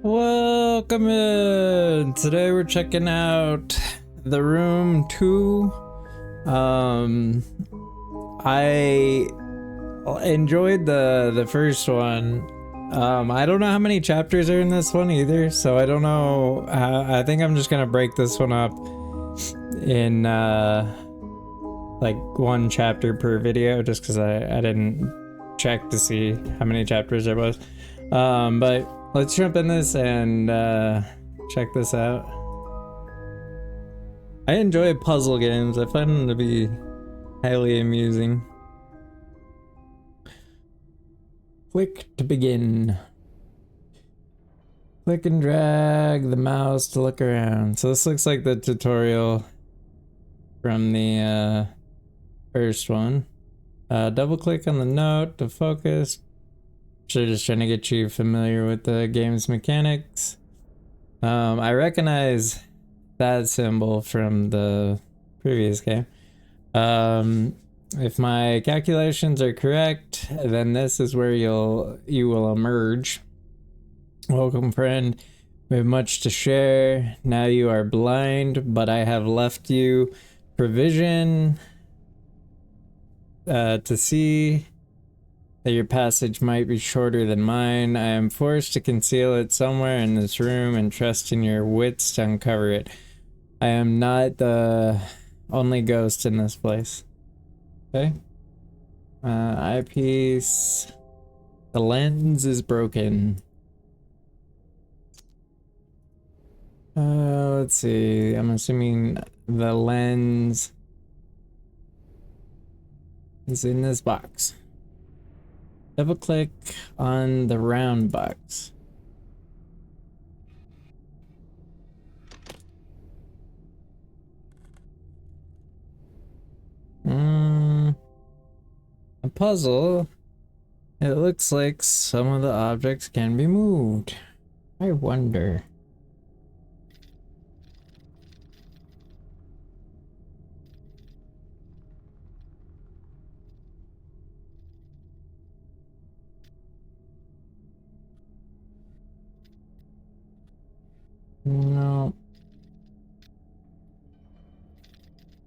Welcome in! Today we're checking out The Room 2. I enjoyed the first one. I don't know how many chapters are in this one either, so I don't know. I think I'm just gonna break this one up in like one chapter per video, just because I didn't check to see how many chapters there was. But let's jump in this and check this out. I enjoy puzzle games. I find them to be highly amusing. Click to begin. Click and drag the mouse to look around. So this looks like the tutorial from the first one. Double click on the note to focus. So just trying to get you familiar with the game's mechanics. I recognize that symbol from the previous game. If my calculations are correct, then this is where you will emerge. Welcome, friend. We have much to share. Now you are blind, but I have left you provision to see that your passage might be shorter than mine. I am forced to conceal it somewhere in this room and trust in your wits to uncover it. I am not the only ghost in this place. Okay. Eyepiece. The lens is broken. Let's see. I'm assuming the lens is in this box. Double click on the round box. A puzzle. It looks like some of the objects can be moved. I wonder. No.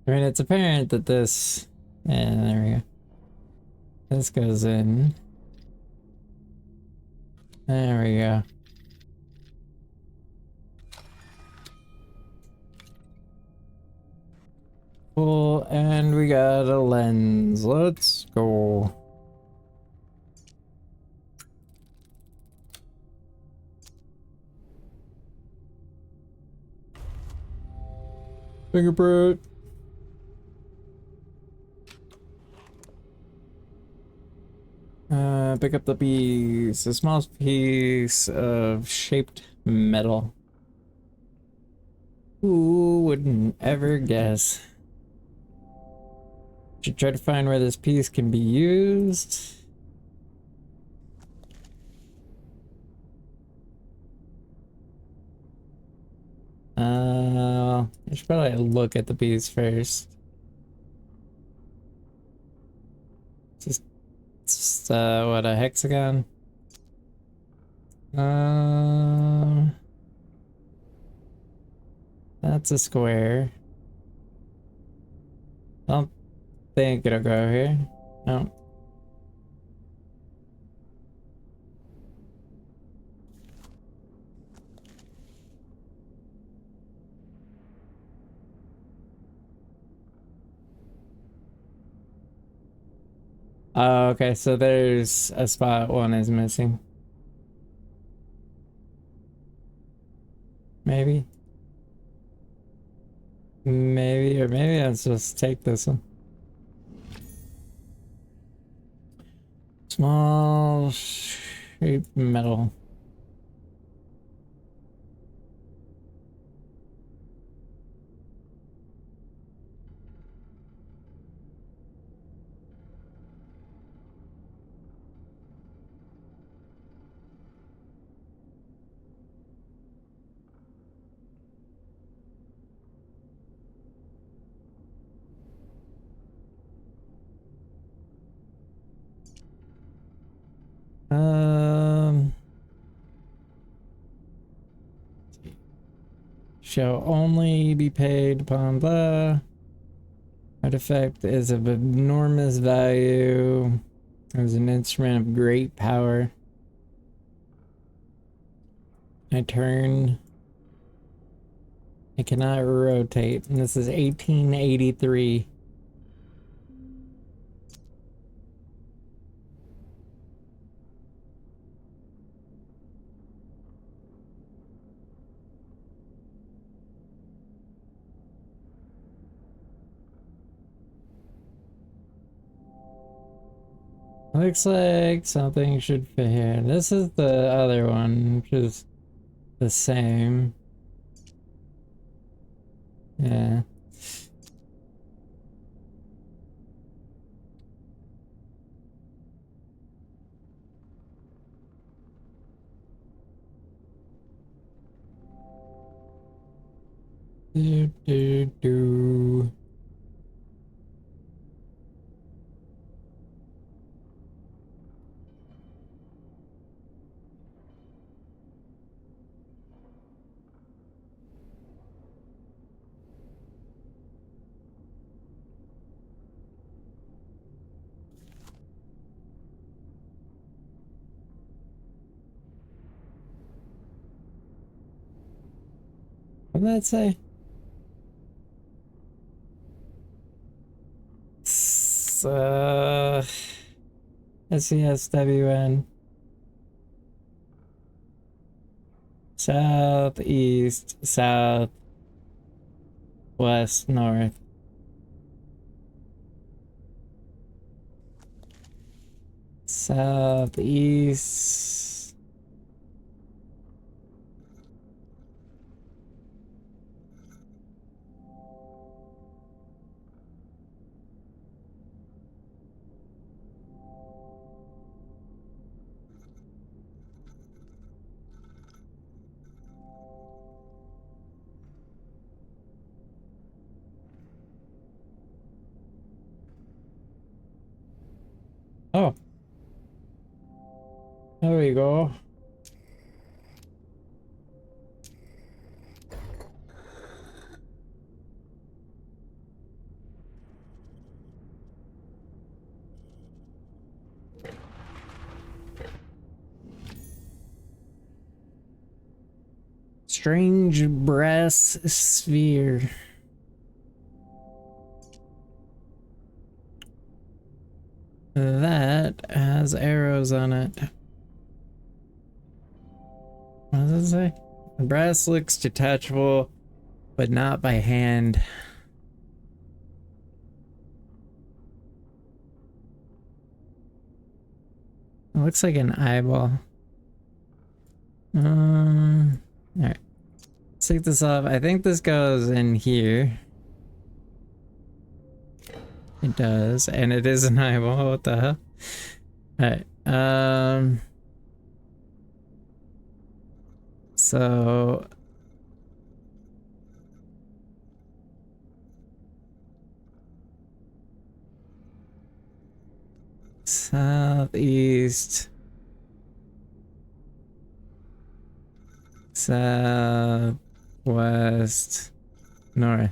I mean, it's apparent that this... Yeah, there we go. This goes in. There we go. Cool, and we got a lens. Let's go. Fingerprint. Pick up the piece. A small piece of shaped metal. Who wouldn't ever guess? Should try to find where this piece can be used. I should probably look at the piece first. Just what, a hexagon? That's a square. I don't think it'll go here. No. Oh, okay, so there's a spot one is missing. Maybe. Maybe, or maybe I'll just take this one. Small shaped metal. Um, shall only be paid upon blah. Artifact is of enormous value. It was an instrument of great power. I turn. I cannot rotate. And this is 1883. Looks like something should fit here. This is the other one, which is the same. Yeah. Do. What did that say? SESWN. Southeast, south, west, north. Southeast. Oh. There we go. Strange brass sphere. That has arrows on it. What does it say? The brass looks detachable, but not by hand. It looks like an eyeball. Alright. Let's take this off. I think this goes in here. It does, and it is an eyeball. What the hell? Alright. So southeast, southwest, north.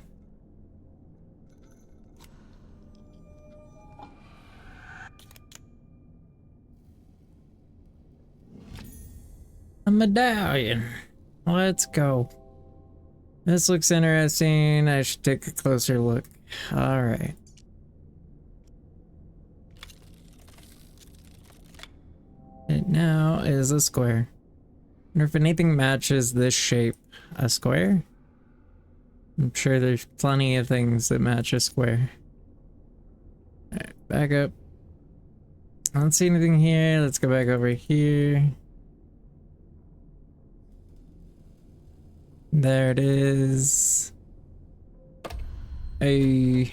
A medallion. Let's go. This looks interesting. I should take a closer look. All right. It now is a square. Wonder if anything matches this shape. A square? I'm sure there's plenty of things that match a square. Alright, back up. I don't see anything here. Let's go back over here. There it is. A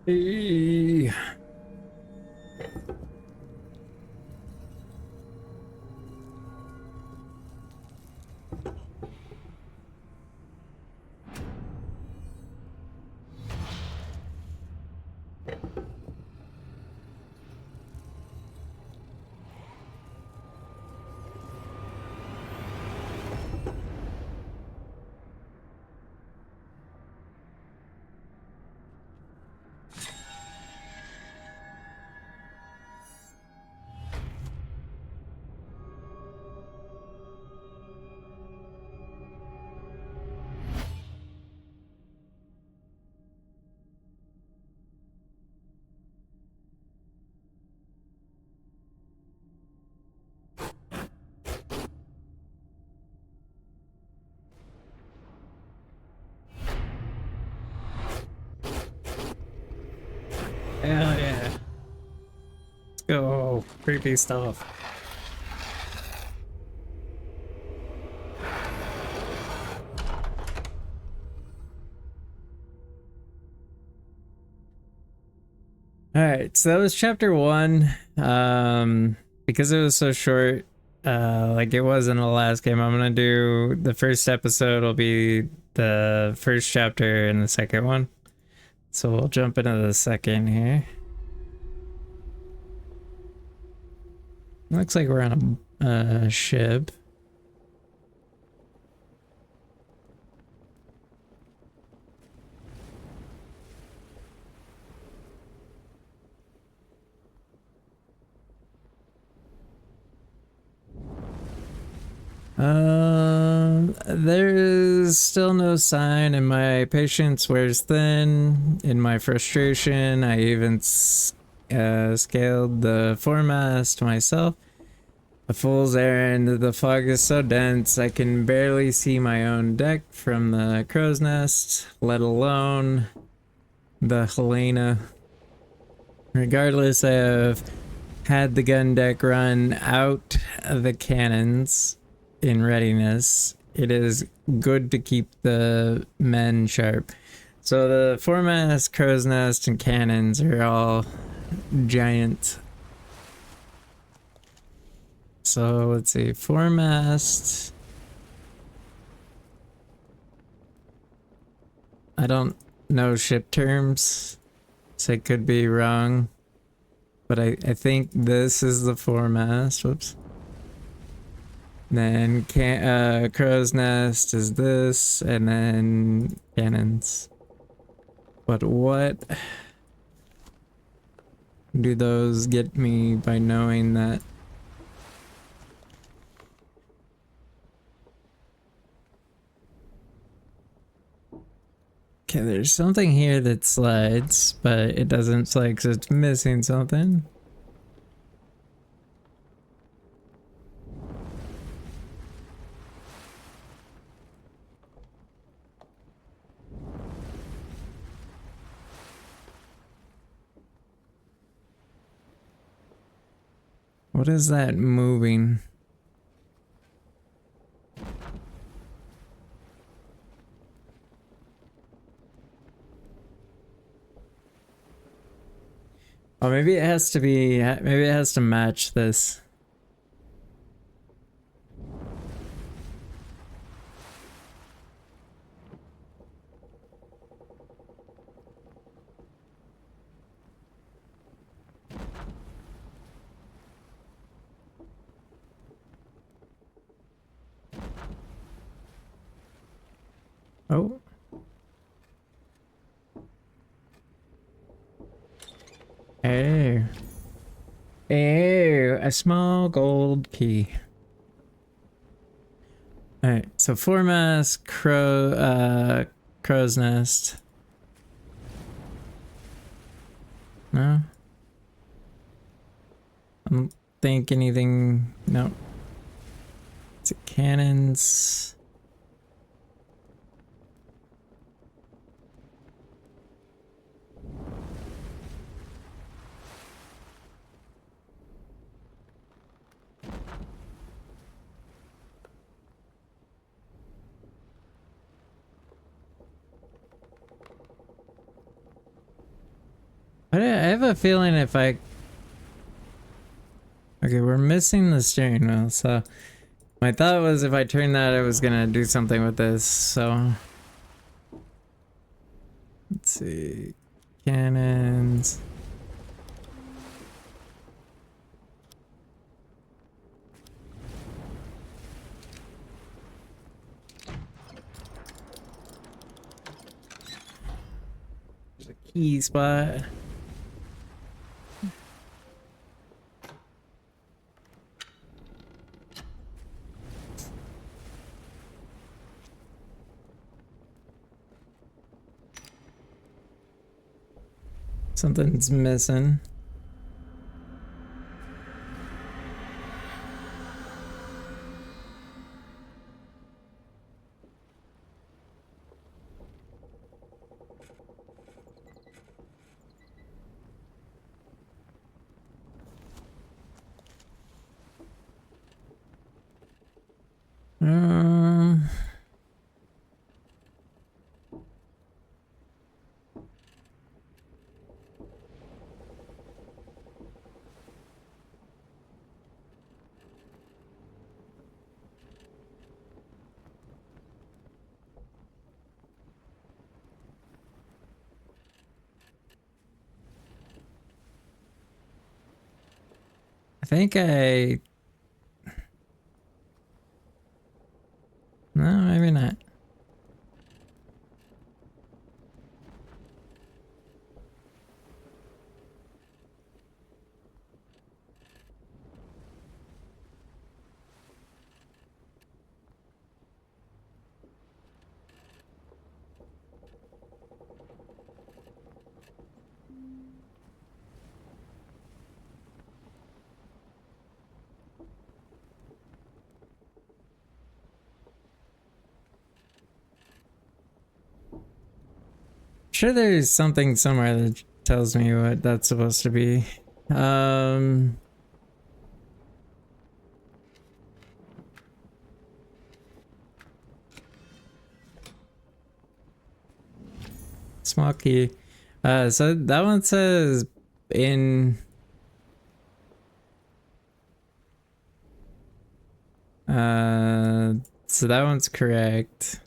Eh. Hell yeah. Let's go. Creepy stuff. Alright, so that was chapter 1. Because it was so short, like it was in the last game, I'm gonna do the first episode will be the first chapter and the second one. So we'll jump into the second here. Looks like we're on a ship. There is still no sign, and my patience wears thin. In my frustration, I even scaled the foremast myself. A fool's errand. The fog is so dense I can barely see my own deck from the crow's nest, let alone the Helena. Regardless, I have had the gun deck run out of the cannons in readiness. It is good to keep the men sharp. So the foremast, crow's nest, and cannons are all giant. So let's see, foremast. I don't know ship terms, so I could be wrong. But I think this is the foremast. Whoops. Then crow's nest is this, and then cannons. But what do those get me by knowing that? Okay, there's something here that slides, but it doesn't slide because it's missing something. What is that moving? Oh, maybe it has to be, maybe it has to match this. Oh. Oh. Oh, a small gold key. Alright, so foremast, crow's nest. No? I don't think anything, no. Is it cannons? I have a feeling if I... Okay, we're missing the steering wheel, so... My thought was if I turned that, I was gonna do something with this, so... Let's see... Cannons... There's a key spot. Something's missing. I think I... No, maybe not. Sure, there's something somewhere that tells me what that's supposed to be. Small key. So that one says in... So that one's correct.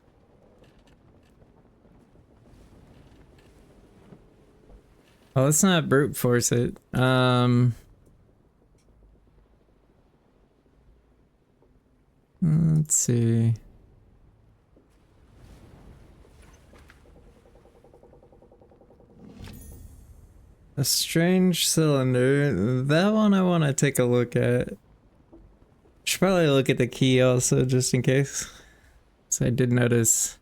Well, let's not brute force it. Let's see. A strange cylinder. That one I want to take a look at. Should probably look at the key also, just in case. So I did notice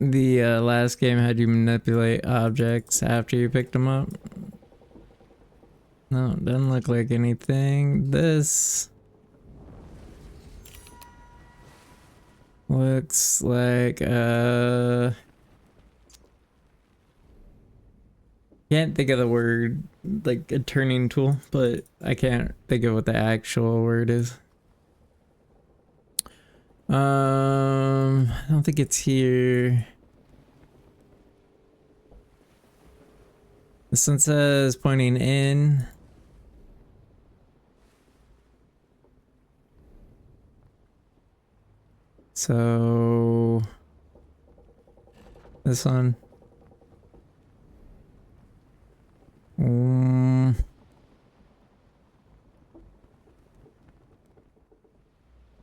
the last game had you manipulate objects after you picked them up. No, doesn't look like anything. This looks like can't think of the word, like a turning tool, but I can't think of what the actual word is. I don't think it's here. This one says pointing in. So this one.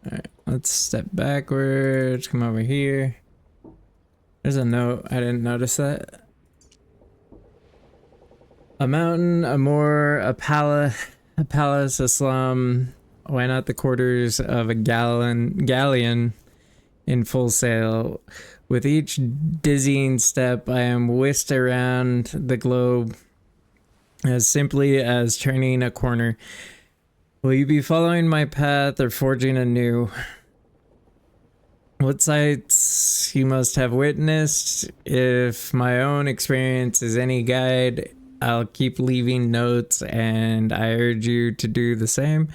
Alright, let's step backwards, come over here. There's a note, I didn't notice that. A mountain, a moor, a palace, a slum. Why not the quarters of a galleon in full sail? With each dizzying step, I am whisked around the globe as simply as turning a corner. Will you be following my path or forging anew? What sights you must have witnessed? If my own experience is any guide, I'll keep leaving notes, and I urge you to do the same,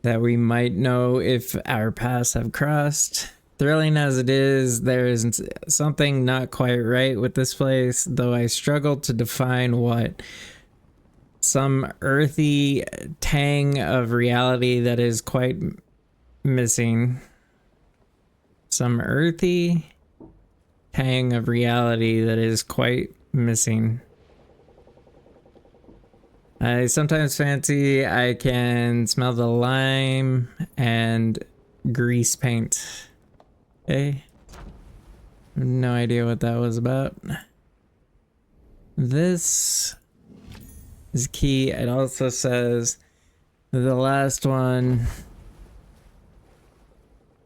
that we might know if our paths have crossed. thrilling as it is, there is something not quite right with this place, though I struggle to define what. Some earthy tang of reality that is quite missing. Some earthy tang of reality that is quite missing. I sometimes fancy I can smell the lime and grease paint. Okay. No idea what that was about. This is key. It also says the last one.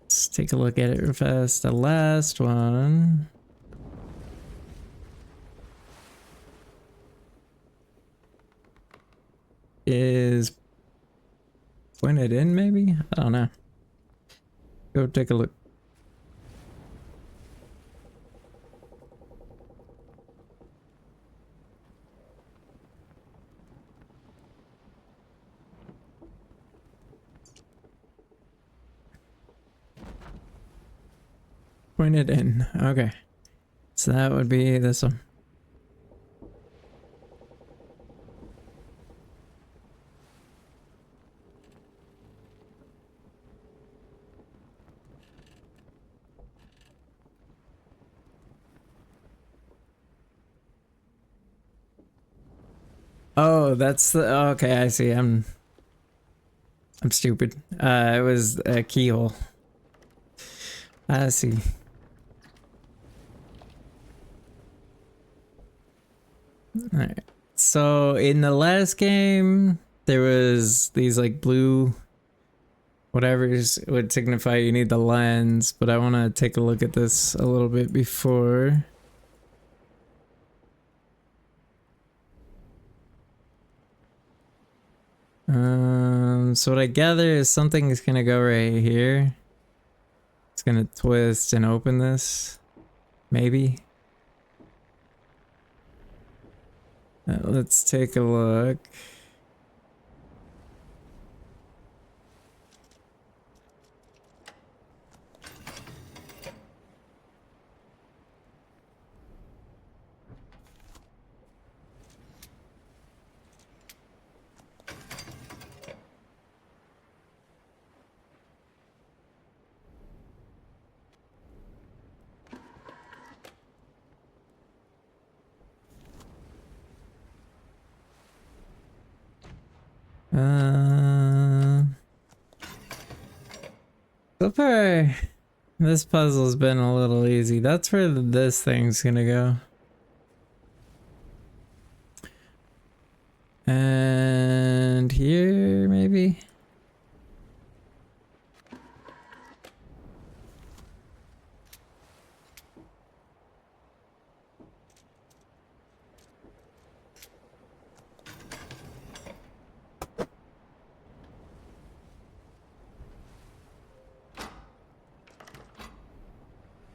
Let's take a look at it real fast. The last one is pointed in, maybe? I don't know. Go take a look. Pointed in. Okay. So that would be this one. Oh, that's the okay, I see. I'm stupid. It was a keyhole. I see. Alright. So in the last game, there was these like blue whatever's would signify you need the lens, but I want to take a look at this a little bit before. So what I gather is something is gonna go right here. It's gonna twist and open this. Maybe. Let's take a look. So far, this puzzle's been a little easy. That's where this thing's gonna go. And here, maybe?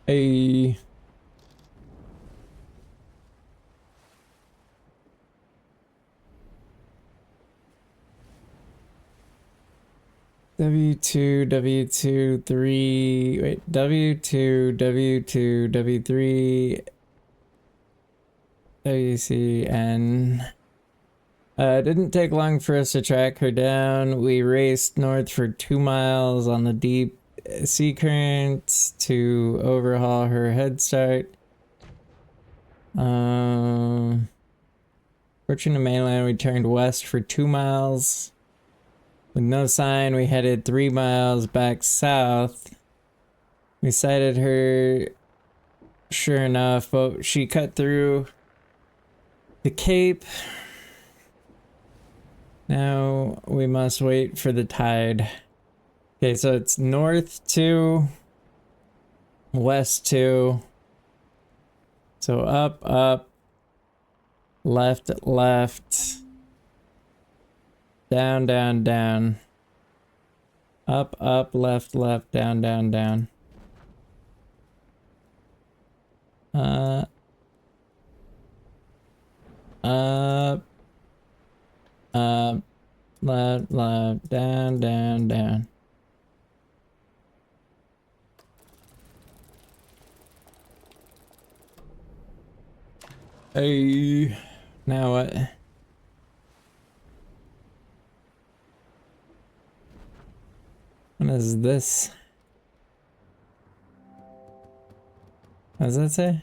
Hey. W2, W2, 3, wait, W2, W2, W3, WCN. It didn't take long for us to track her down. We raced north for 2 miles on the deep sea currents to overhaul her head start. Approaching the mainland, we turned west for 2 miles. With no sign, we headed 3 miles back south. We sighted her, sure enough, but she cut through the Cape. Now we must wait for the tide. Okay, so it's north 2, west 2. So up, up, left, left. Down, down, down. Up, up, left, left, down, down, down. Up, up, left, left, down, down, down. Hey, now what? What is this? What does that say?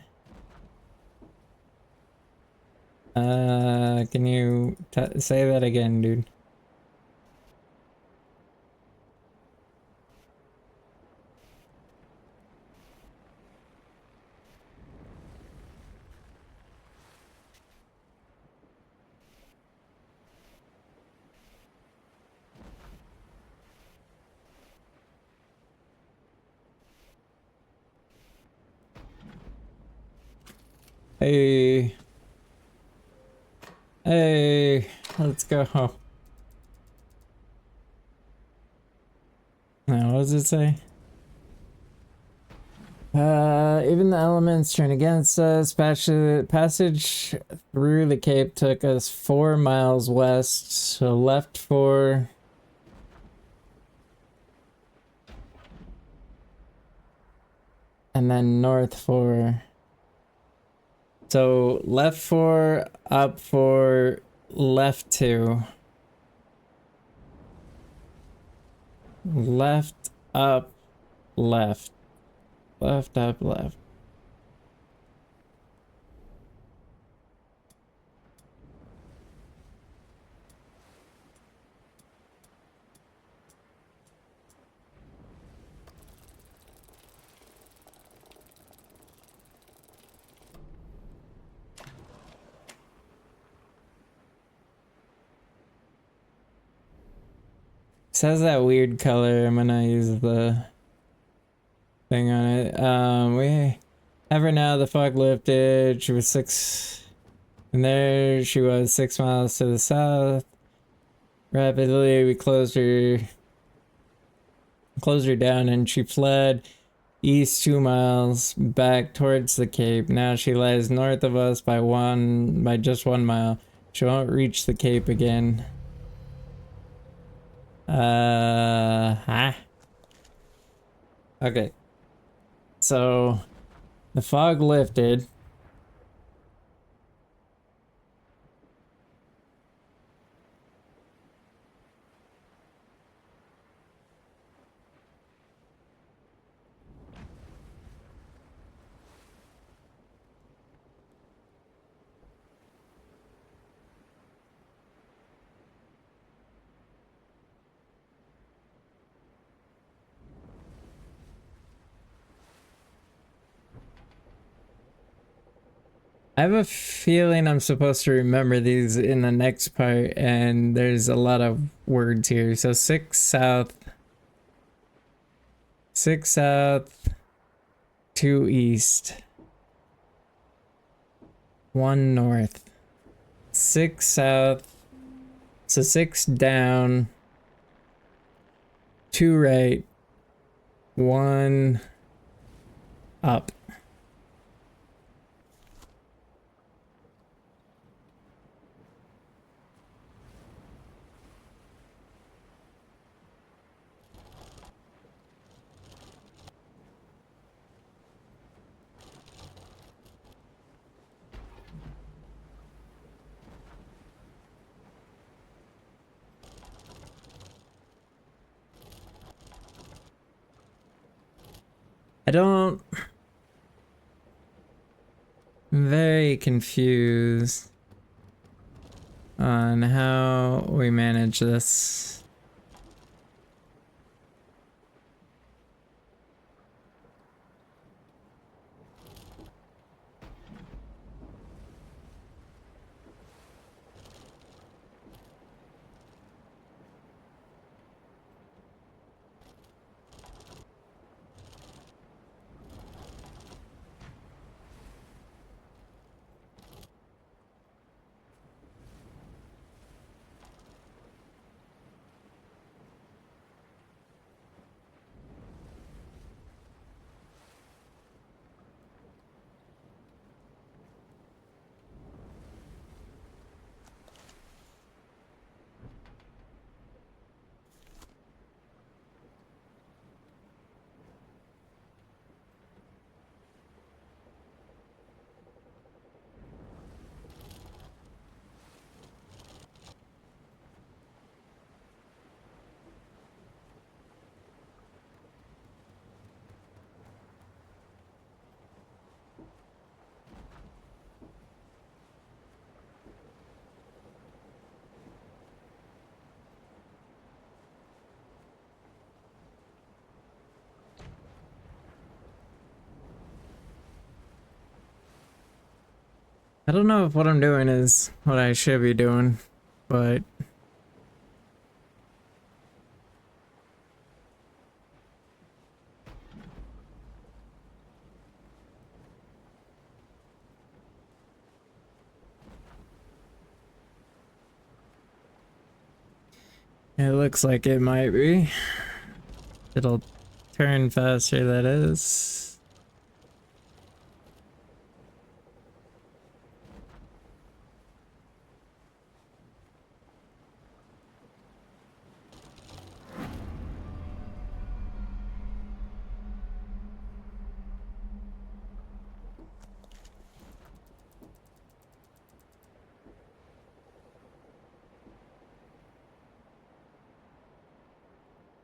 Can you say that again, dude? Hey, hey, let's go. Now, what does it say? Even the elements turn against us. Passage through the cape took us 4 miles west, so left 4. And then north 4. So left 4, up 4, left 2. Left, up, left. Left, up, left. This has that weird color. I'm gonna use the thing on it. We have her now. The fog lifted. She was 6. And there she was, 6 miles to the south. Rapidly, we closed her down, and she fled east 2 miles back towards the cape. Now she lies north of us by just 1 mile. She won't reach the cape again. Huh? Okay. So the fog lifted. I have a feeling I'm supposed to remember these in the next part, and there's a lot of words here. So 6 south, 2 east, 1 north, 6 south, so 6 down, 2 right, 1 up. I'm very confused on how we manage this. I don't know if what I'm doing is what I should be doing, but it looks like it might be. It'll turn faster, that is.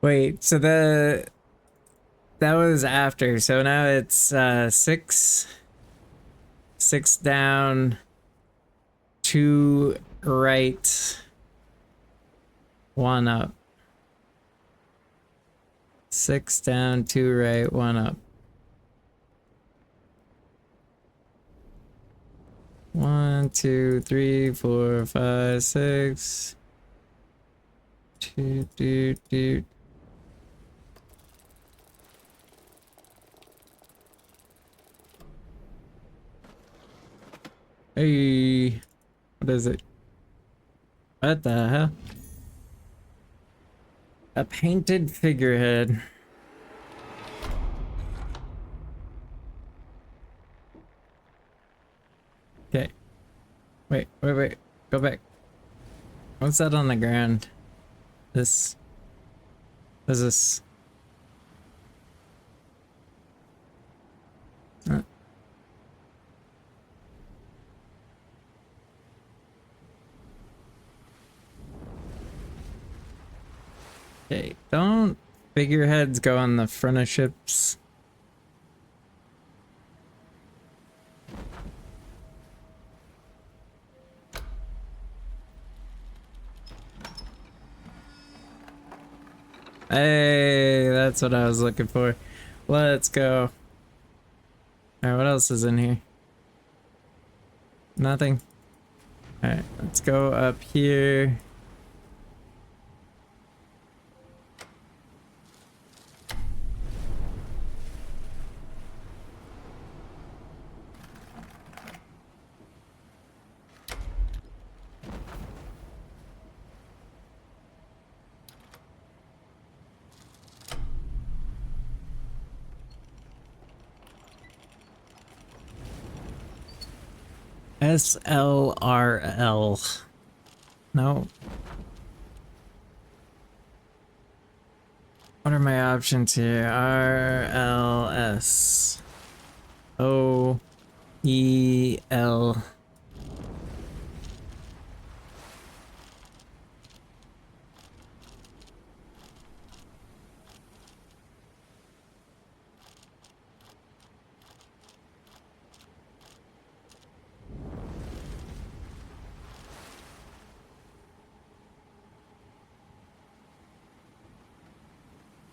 Wait, so that was after, so now it's six down, two right, one up. 6 down, 2 right, 1 up. 1, 2, 3, 4, 5, 6. Do. Hey, what is it? What the hell? A painted figurehead. Okay. Wait. Go back. What's that on the ground? This. What is this? Okay, don't figureheads go on the front of ships? Hey, that's what I was looking for. Let's go. Alright, what else is in here? Nothing. Alright, let's go up here. SLRL. No. What are my options here? RLS. OEL.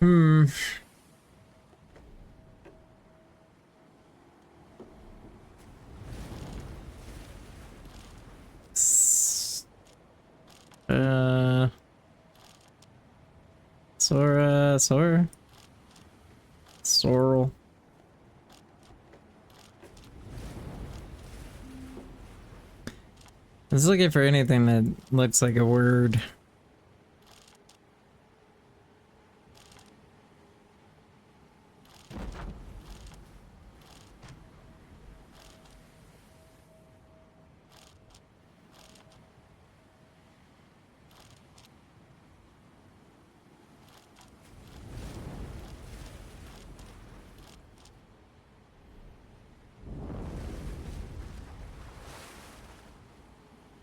Hmm. Sora? Sorrel. I was looking for anything that looks like a word.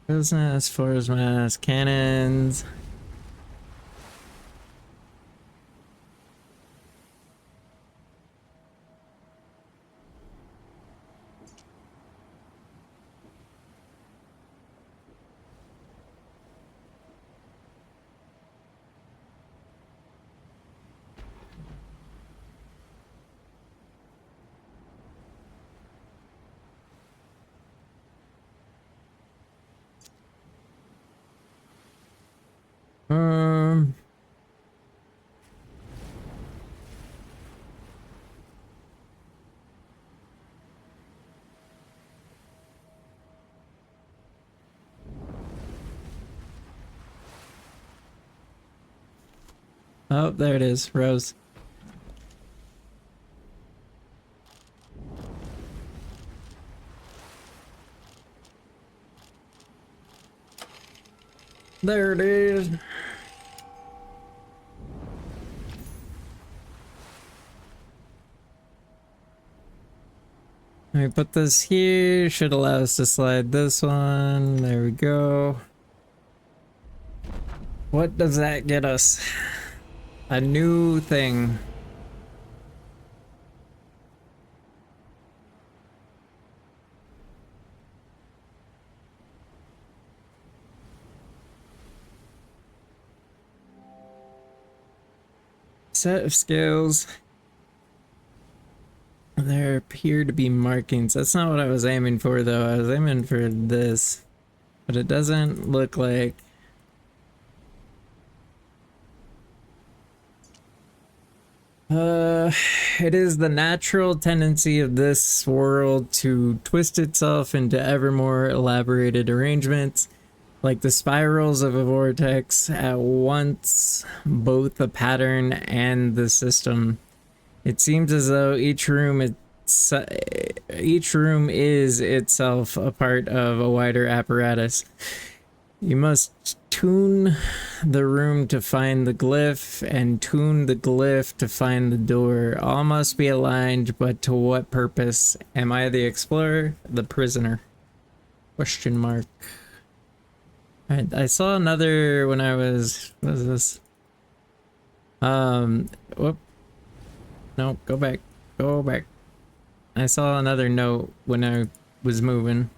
Business, force mass, cannons. Um. Oh, there it is, Rose. There it is. Let me put this here. Should allow us to slide this one. There we go. What does that get us? A new thing. Set of skills. There appear to be markings. That's not what I was aiming for, though. I was aiming for this. But it doesn't look like... It is the natural tendency of this world to twist itself into ever more elaborated arrangements, like the spirals of a vortex, at once both the pattern and the system. It seems as though each room is itself a part of a wider apparatus. You must tune the room to find the glyph, and tune the glyph to find the door. All must be aligned, but to what purpose? Am I the explorer? The prisoner? Question mark. I saw another when I was... What is this? Whoop. No, go back. Go back. I saw another note when I was moving.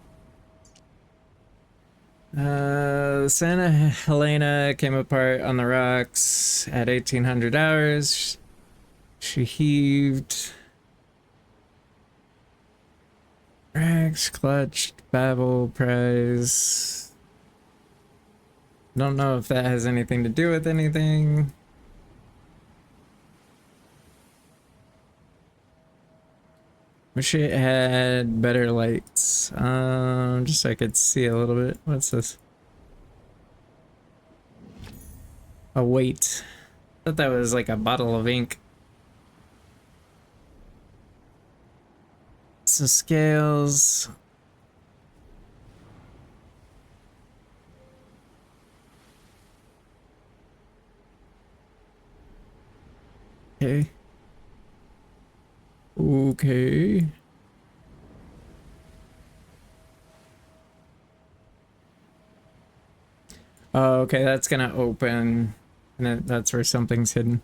Santa Helena came apart on the rocks at 1800 hours. She heaved. Rags clutched. Babel prize. Don't know if that has anything to do with anything. Wish it had better lights. Just so I could see a little bit. What's this? Oh, wait. I thought that was like a bottle of ink. So scales. Okay. Okay. Oh, okay, that's gonna open, and that's where something's hidden.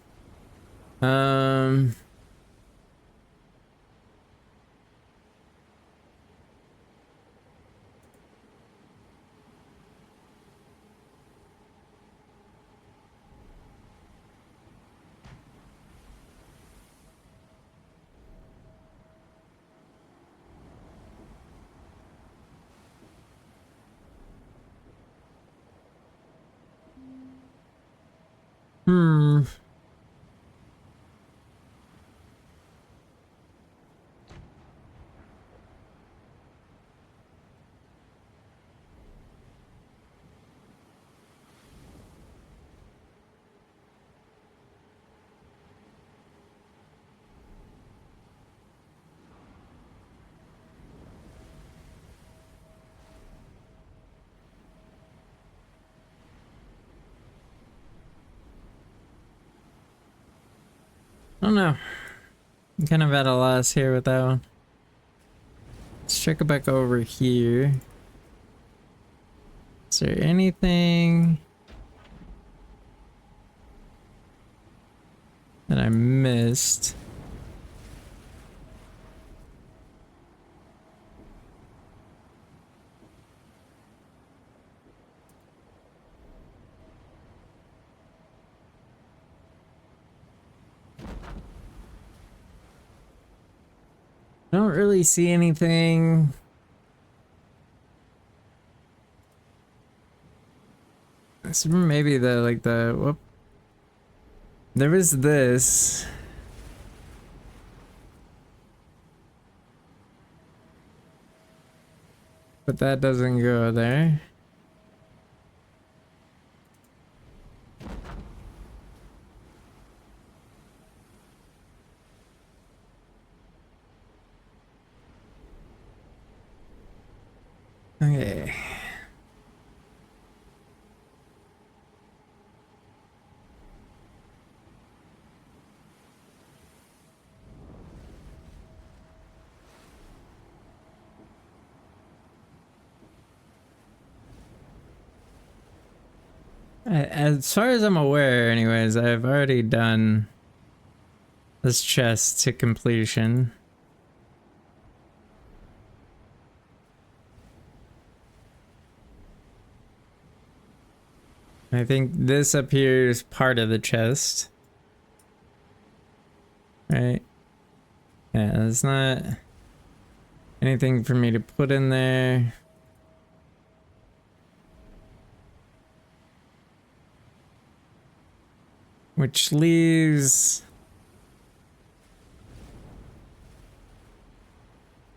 Hmm. I don't know. I'm kind of at a loss here with that one. Let's check it back over here. Is there anything that I missed? I don't really see anything. This maybe the like the whoop. There was this. But that doesn't go there. Okay. As far as I'm aware, anyways, I've already done this chest to completion. I think this up here is part of the chest. Right? Yeah, there's not anything for me to put in there. Which leaves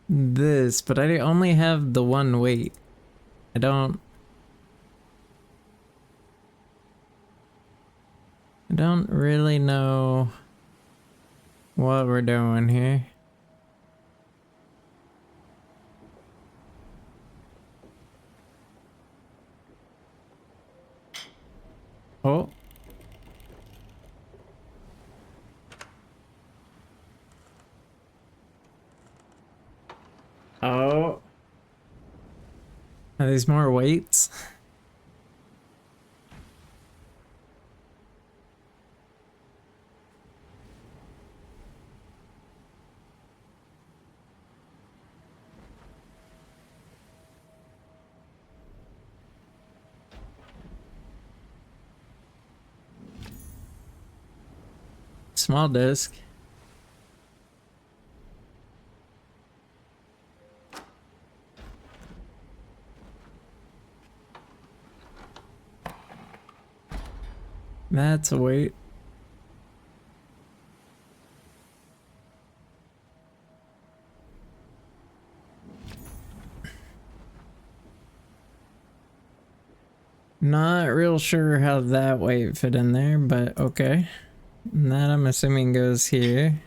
this, but I only have the one weight. I don't really know what we're doing here. Oh. Oh. Are these more weights? Small disc. That's a weight. Not real sure how that weight fit in there, but okay. And that I'm assuming goes here.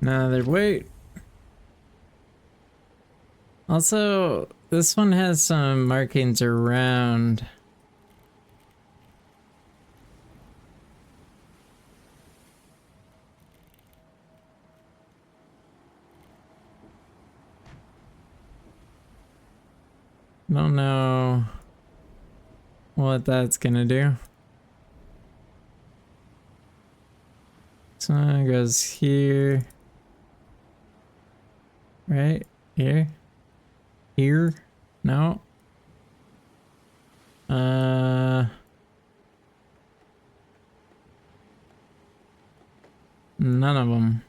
Another weight. Also, this one has some markings around. Don't know what that's gonna do. So it goes here. Right? Here? Here? No? None of them.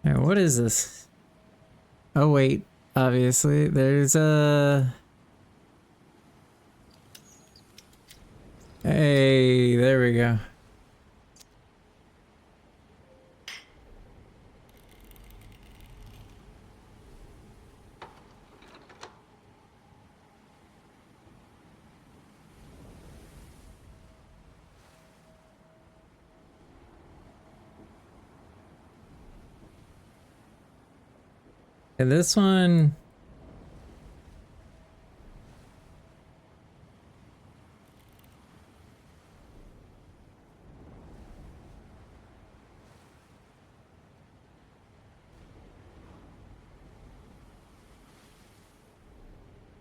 Hey, what is this? Oh wait, obviously there's a... Hey, there we go. And this one...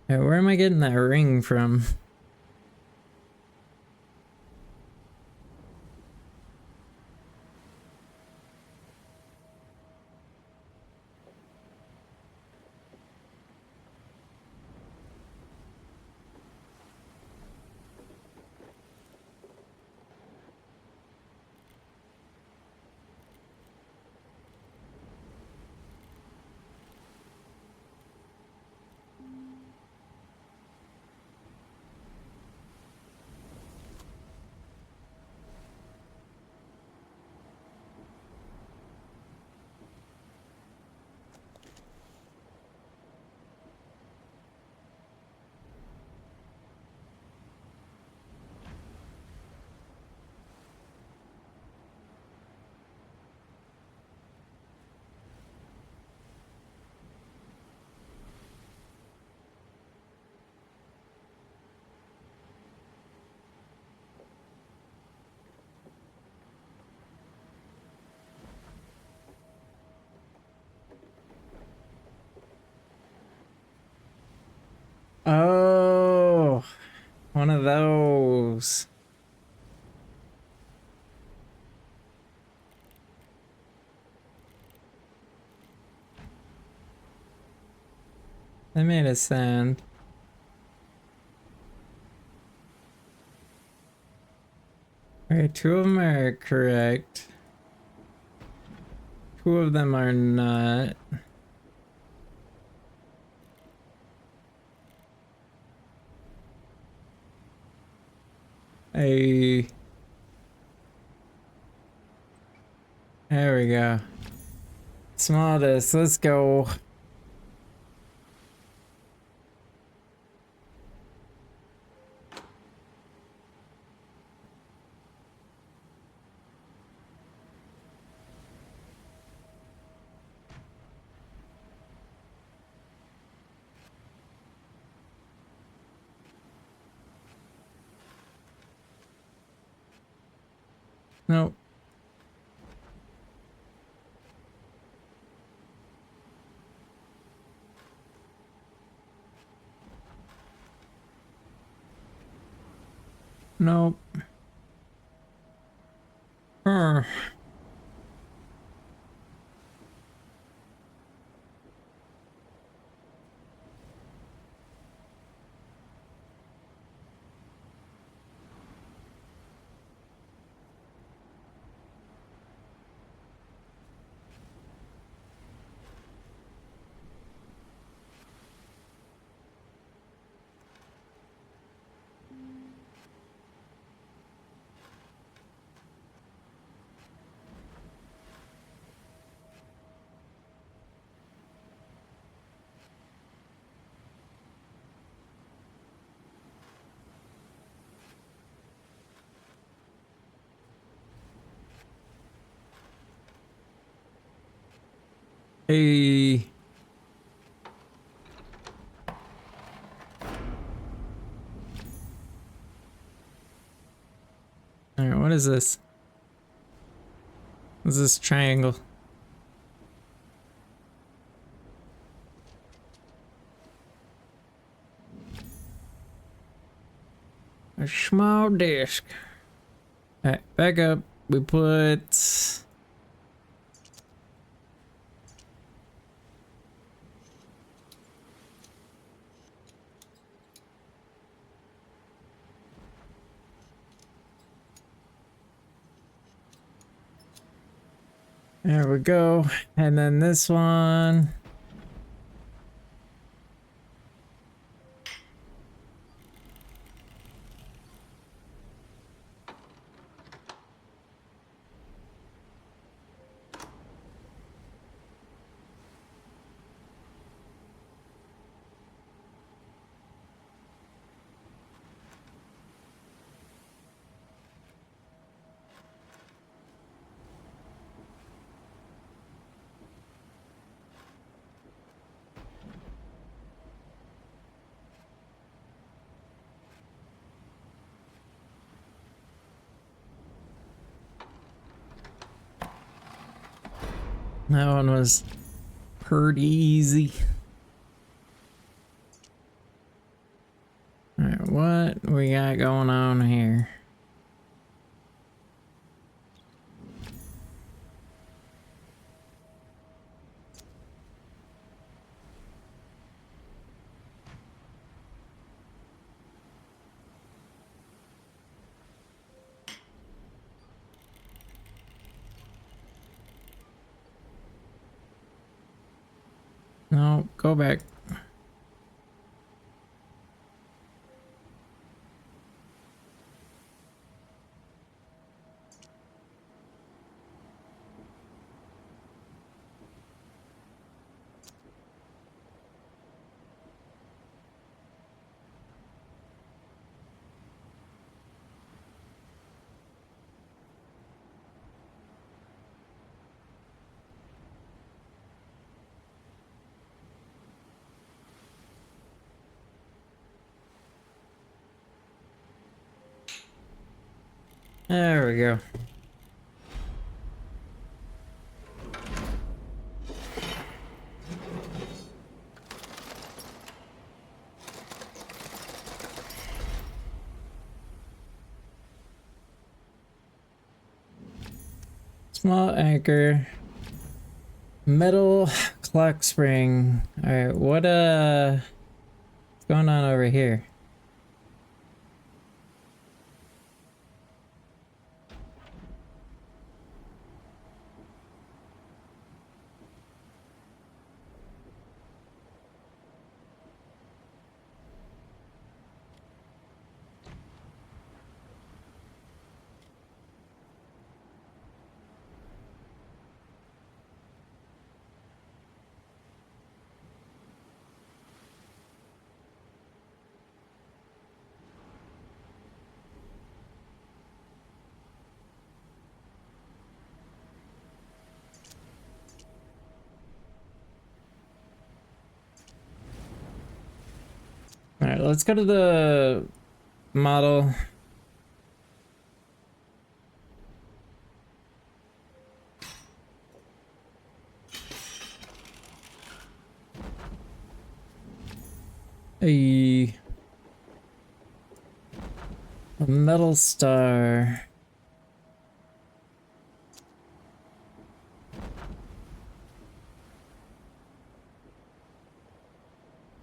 Hey, where am I getting that ring from? Oh, one of those. That made a sound. Alright, two of them are correct. Two of them are not. Hey. There we go. Smallest, let's go. Nope. Nope. Huh. Hey. Alright, what is this? What's this triangle? A small disc. Alright, back up. We put... There we go. And then this one. That one was pretty easy. Alright, what we got going on here? No, go back. There we go. Small anchor. Metal clock spring. Alright, what's going on over here? Alright, let's go to the model. A metal star.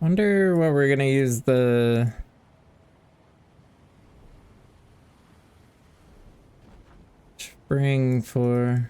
Wonder what we're gonna use the spring for.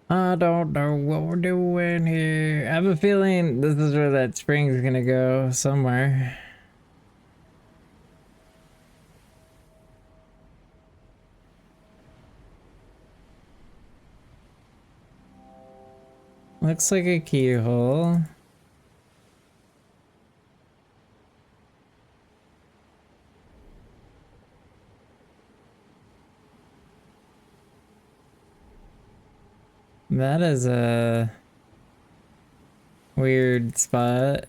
I don't know what we're doing here. I have a feeling this is where that spring's gonna go somewhere. Looks like a keyhole. That is a weird spot.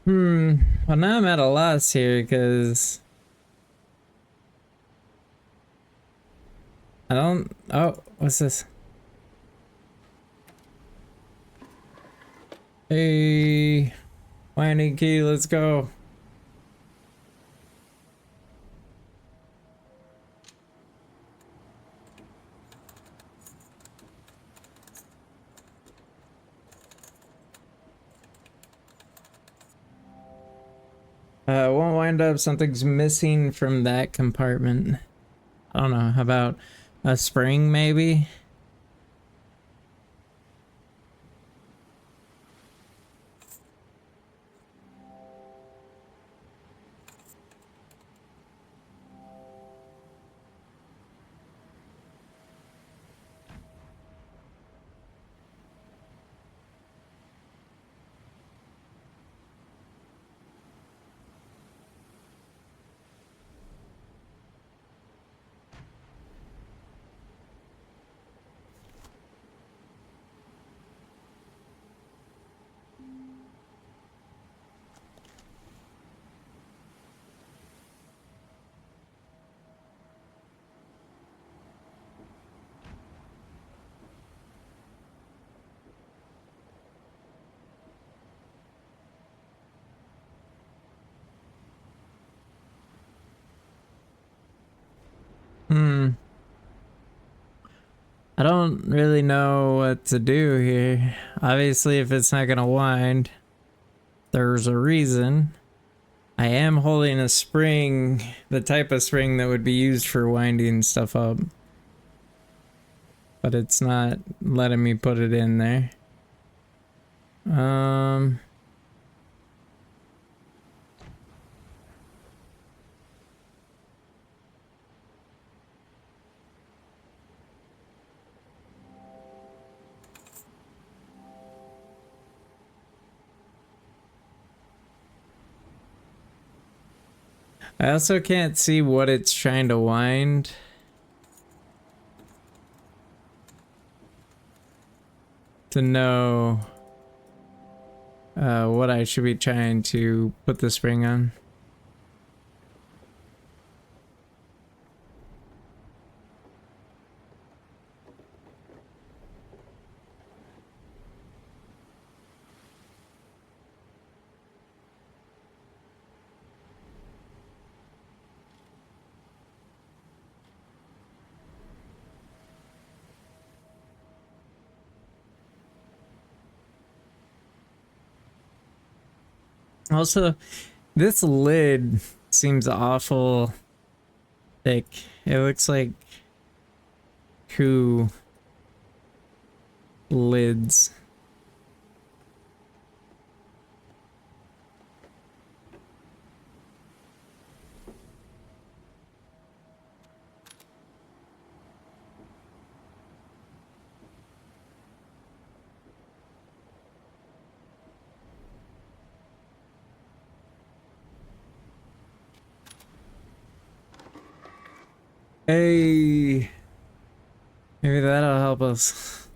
Well, now I'm at a loss here because I don't. Oh, what's this? Hey, winding key, let's go. Won't wind up. Something's missing from that compartment. I don't know. How about a spring, maybe? I don't really know what to do here. Obviously, if it's not gonna wind, there's a reason. I am holding a spring, the type of spring that would be used for winding stuff up. But it's not letting me put it in there. I also can't see what it's trying to wind. To know what I should be trying to put the spring on. Also, this lid seems awful thick. It looks like two lids. Hey, maybe that'll help us.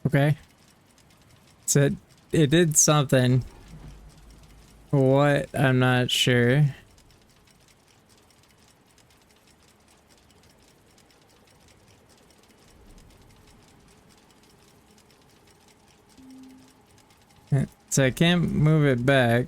Okay. That's it. it did something. What? I'm not sure. So I can't move it back.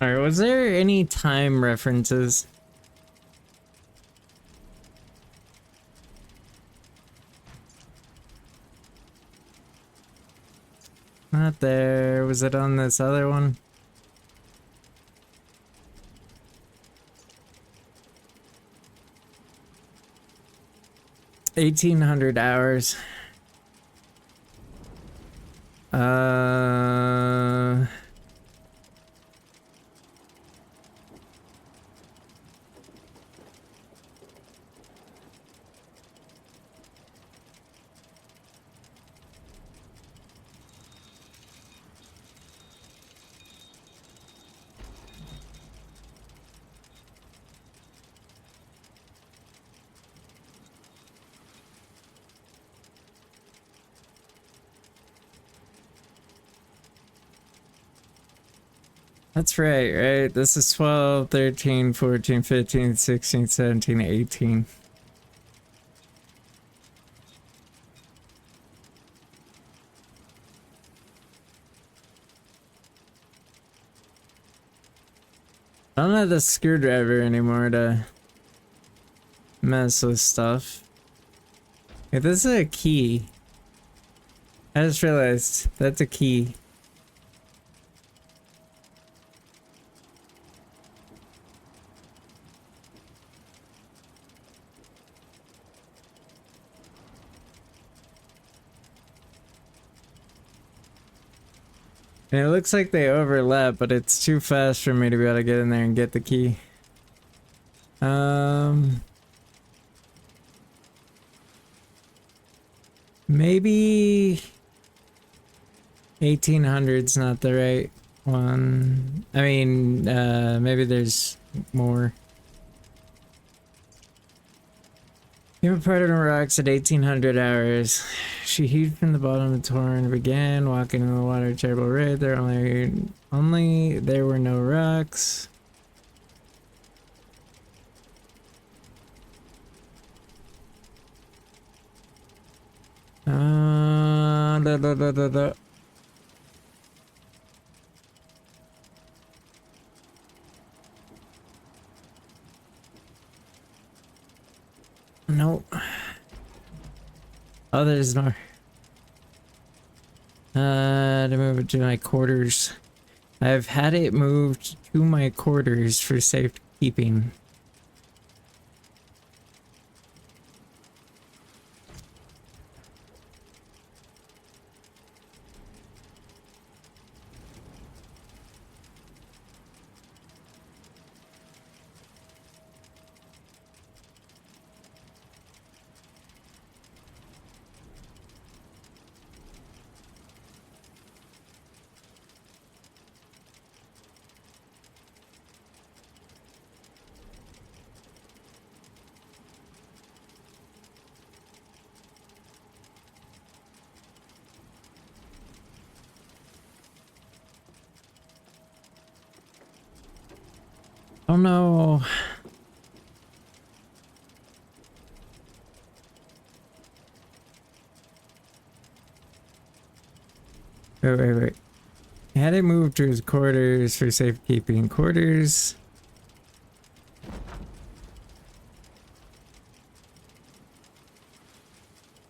Alright, was there any time references? Not there. Was it on this other one? $1,800. That's right? This is 12, 13, 14, 15, 16, 17, 18. I don't have the screwdriver anymore to mess with stuff. Hey, this is a key. I just realized that's a key. And it looks like they overlap, but it's too fast for me to be able to get in there and get the key. Maybe 1800's not the right one. I mean, maybe there's more. Came apart on the rocks at 1800 hours. She heaved from the bottom of the torrent and began walking in the water. Terrible raid. There there were no rocks. Nope. Oh, there's more. To move it to my quarters. I've had it moved to my quarters for safekeeping. Oh no. Wait. He had it moved to his quarters for safekeeping. Quarters.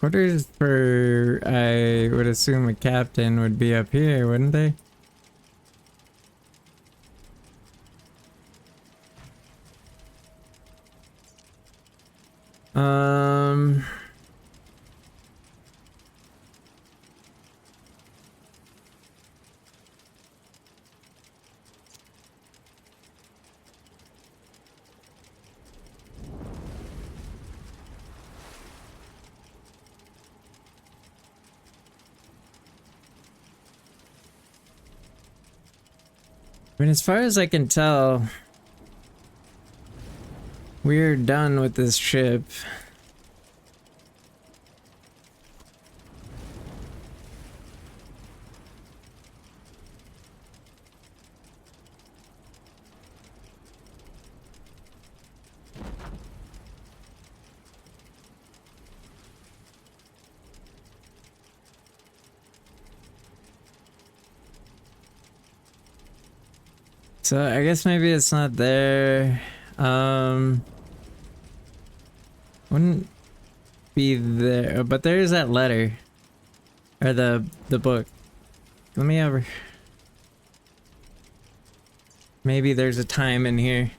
Quarters for, I would assume a captain would be up here, wouldn't they? I mean, as far as I can tell, we're done with this ship. So I guess maybe it's not there. Wouldn't be there, but there is that letter. Or the book. Let me over. Maybe there's a time in here.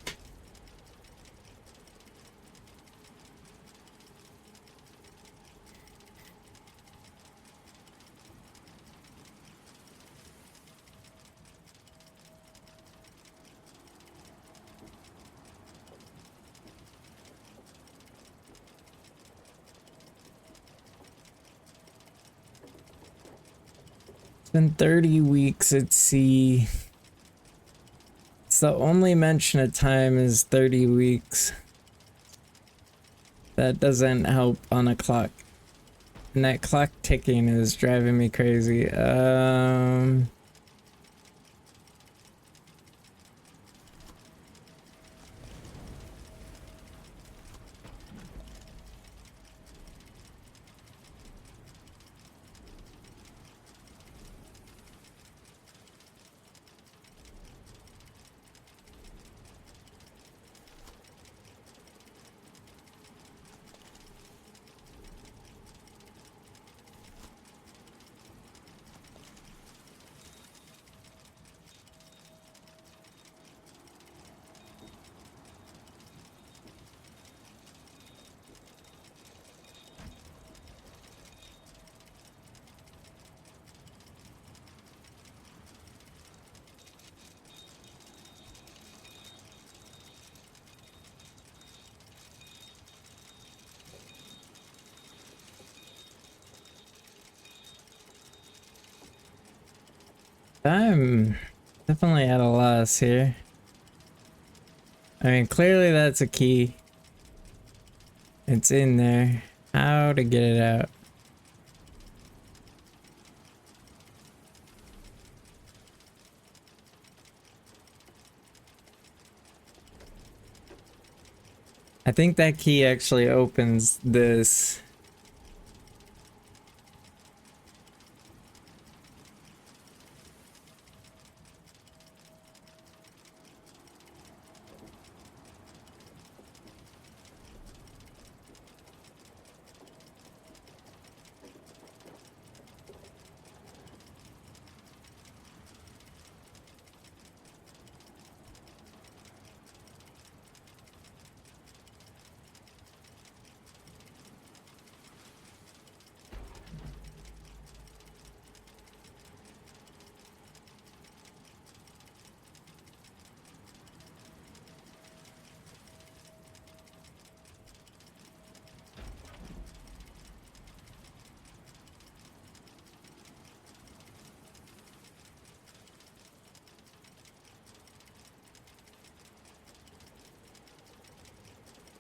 It's been 30 weeks at sea. It's the only mention of time is 30 weeks. That doesn't help on a clock. And that clock ticking is driving me crazy. I'm definitely at a loss here. I mean, clearly that's a key. It's in there. How to get it out? I think that key actually opens this.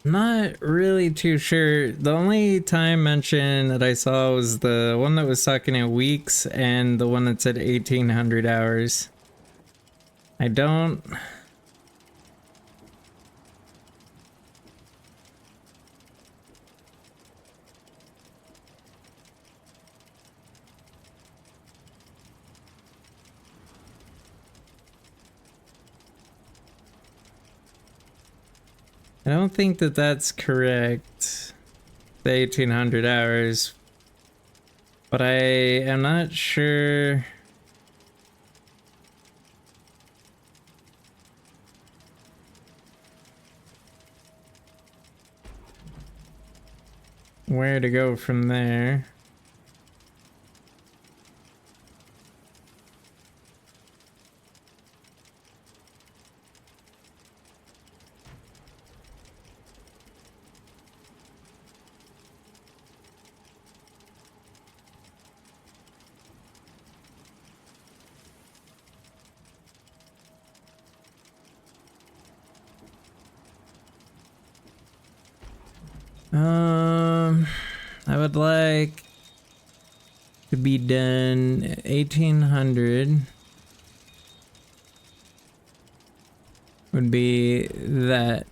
Not really too sure. The only time mentioned that I saw was the one that was talking in weeks and the one that said 1800 hours. I don't... I don't think that that's correct. The 1800 hours. But I am not sure... where to go from there. I would like to be done 1800 would be that.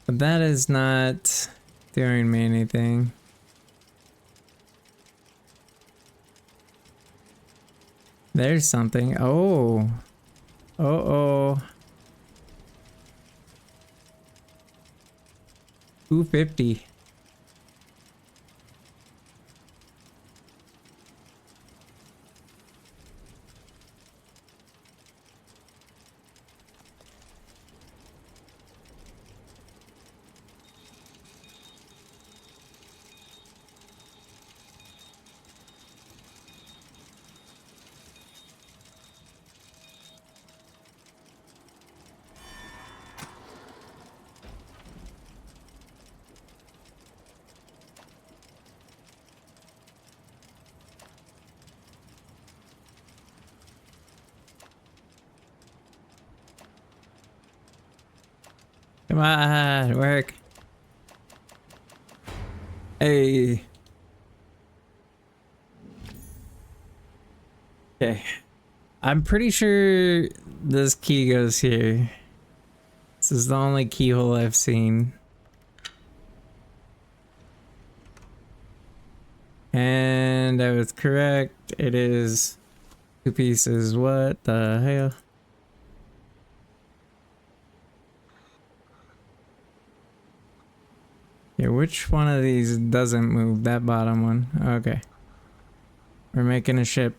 But that is not doing me anything. There's something. Oh. Uh-oh. 250. Come on, work. Hey. Okay. I'm pretty sure this key goes here. This is the only keyhole I've seen. And I was correct. It is 2 pieces. What the hell? Yeah, which one of these doesn't move? That bottom one. Okay. We're making a ship.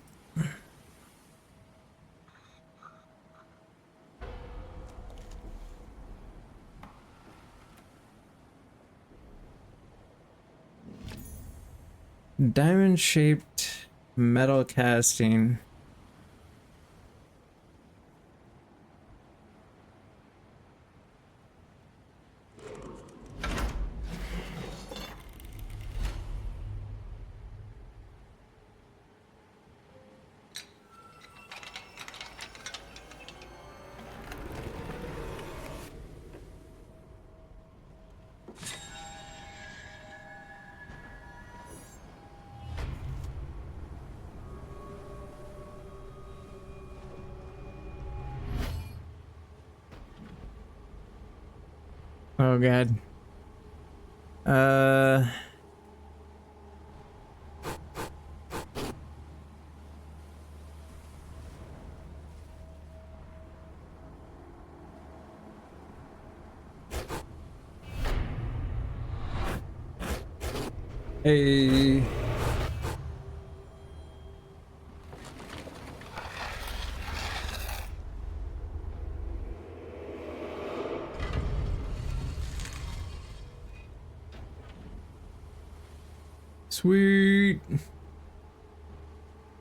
Diamond-shaped metal casting. Oh god. Hey. Sweet.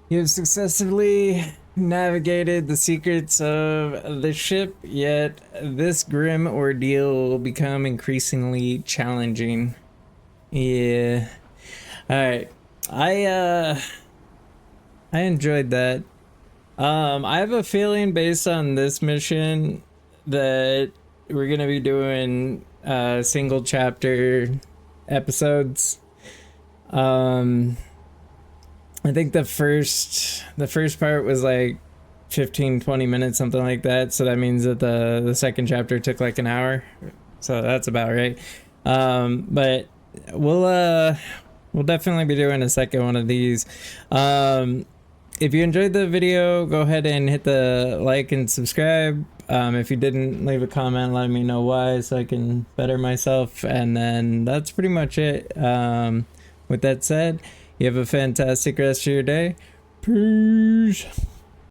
You have successfully navigated the secrets of the ship, yet this grim ordeal will become increasingly challenging. Yeah. Alright. I enjoyed that. I have a feeling based on this mission that we're gonna be doing single chapter episodes. I think the first part was like 15-20 minutes, something like that, so that means that the second chapter took like an hour, so that's about right. But we'll definitely be doing a second one of these. If you enjoyed the video, go ahead and hit the like and subscribe. If you didn't, leave a comment letting me know why so I can better myself, and then that's pretty much it. With that said, you have a fantastic rest of your day. Peace.